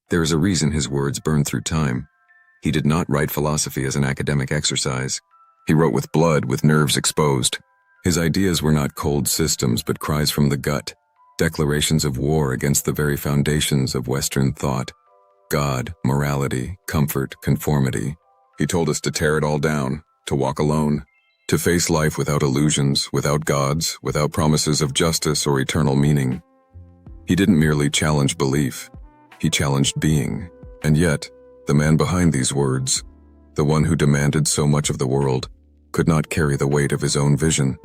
There is a reason his words burn through time. He did not write philosophy as an academic exercise. He wrote with blood, with nerves exposed. His ideas were not cold systems, but cries from the gut, declarations of war against the very foundations of Western thought. God, morality, comfort, conformity. He told us to tear it all down, to walk alone, to face life without illusions, without gods, without promises of justice or eternal meaning. He didn't merely challenge belief, he challenged being. And yet, the man behind these words, the one who demanded so much of the world, could not carry the weight of his own vision.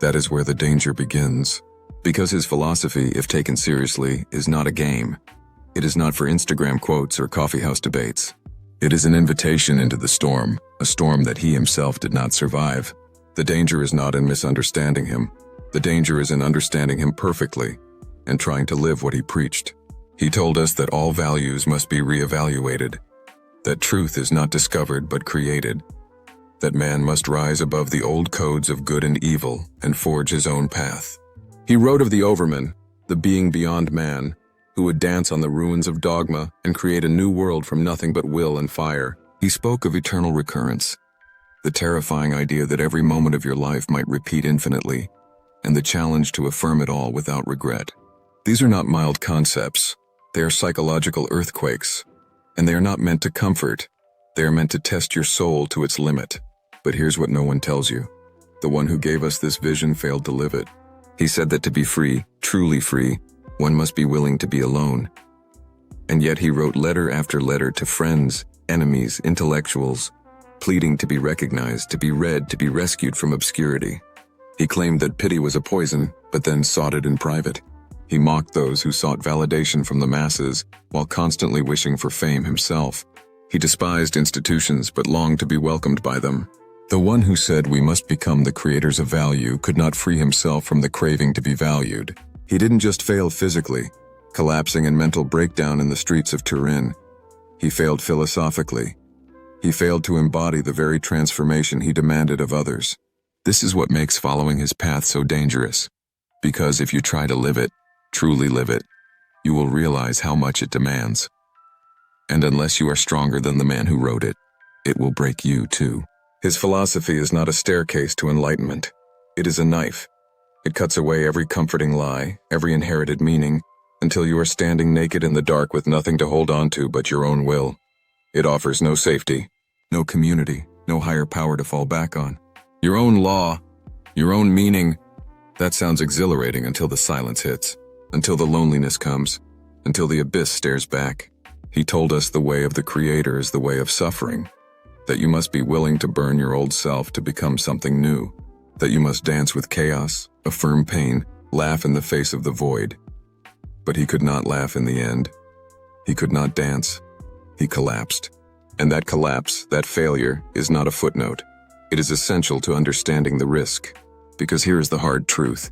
That is where the danger begins. Because his philosophy, if taken seriously, is not a game. It is not for Instagram quotes or coffeehouse debates. It is an invitation into the storm, a storm that he himself did not survive. The danger is not in misunderstanding him. The danger is in understanding him perfectly and trying to live what he preached. He told us that all values must be reevaluated, that truth is not discovered but created, that man must rise above the old codes of good and evil and forge his own path. He wrote of the overman, the being beyond man, who would dance on the ruins of dogma and create a new world from nothing but will and fire. He spoke of eternal recurrence, the terrifying idea that every moment of your life might repeat infinitely, and the challenge to affirm it all without regret. These are not mild concepts. They are psychological earthquakes, and they are not meant to comfort. They are meant to test your soul to its limit. But here's what no one tells you. The one who gave us this vision failed to live it. He said that to be free, truly free, one must be willing to be alone. And yet he wrote letter after letter to friends, enemies, intellectuals, pleading to be recognized, to be read, to be rescued from obscurity. He claimed that pity was a poison, but then sought it in private. He mocked those who sought validation from the masses, while constantly wishing for fame himself. He despised institutions, but longed to be welcomed by them. The one who said we must become the creators of value could not free himself from the craving to be valued. He didn't just fail physically, collapsing in mental breakdown in the streets of Turin. He failed philosophically. He failed to embody the very transformation he demanded of others. This is what makes following his path so dangerous. Because if you try to live it, truly live it, you will realize how much it demands. And unless you are stronger than the man who wrote it, it will break you too. His philosophy is not a staircase to enlightenment. It is a knife. It cuts away every comforting lie, every inherited meaning, until you are standing naked in the dark with nothing to hold on to but your own will. It offers no safety, no community, no higher power to fall back on. Your own law, your own meaning, that sounds exhilarating until the silence hits, until the loneliness comes, until the abyss stares back. He told us the way of the Creator is the way of suffering, that you must be willing to burn your old self to become something new, that you must dance with chaos, affirm pain, laugh in the face of the void. But he could not laugh in the end. He could not dance. He collapsed. And that collapse, that failure, is not a footnote. It is essential to understanding the risk. Because here is the hard truth.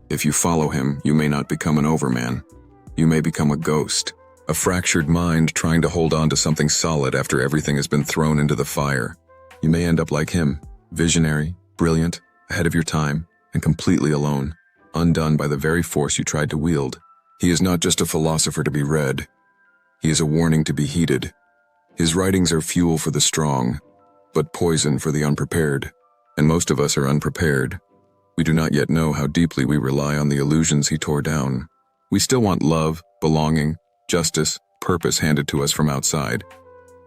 If you follow him, you may not become an overman. You may become a ghost, a fractured mind trying to hold on to something solid after everything has been thrown into the fire. You may end up like him, visionary, brilliant, ahead of your time, and completely alone, undone by the very force you tried to wield. He is not just a philosopher to be read. He is a warning to be heeded. His writings are fuel for the strong, but poison for the unprepared. And most of us are unprepared. We do not yet know how deeply we rely on the illusions he tore down. We still want love, belonging, justice, purpose handed to us from outside.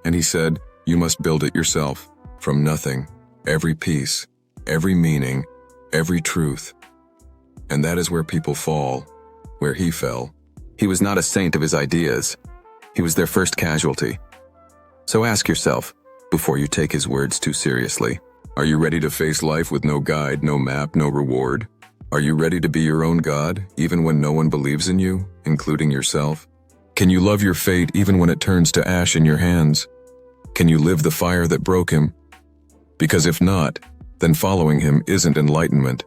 And he said, you must build it yourself, from nothing, every piece, every meaning, every truth. And that is where people fall, where he fell. He was not a saint of his ideas. He was their first casualty. So ask yourself, before you take his words too seriously, are you ready to face life with no guide, no map, no reward? Are you ready to be your own God, even when no one believes in you, including yourself? Can you love your fate even when it turns to ash in your hands? Can you live the fire that broke him? Because if not, then following him isn't enlightenment.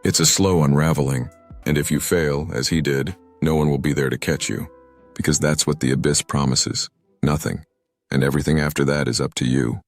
It's a slow unraveling. And if you fail, as he did, no one will be there to catch you. Because that's what the abyss promises. Nothing. And everything after that is up to you.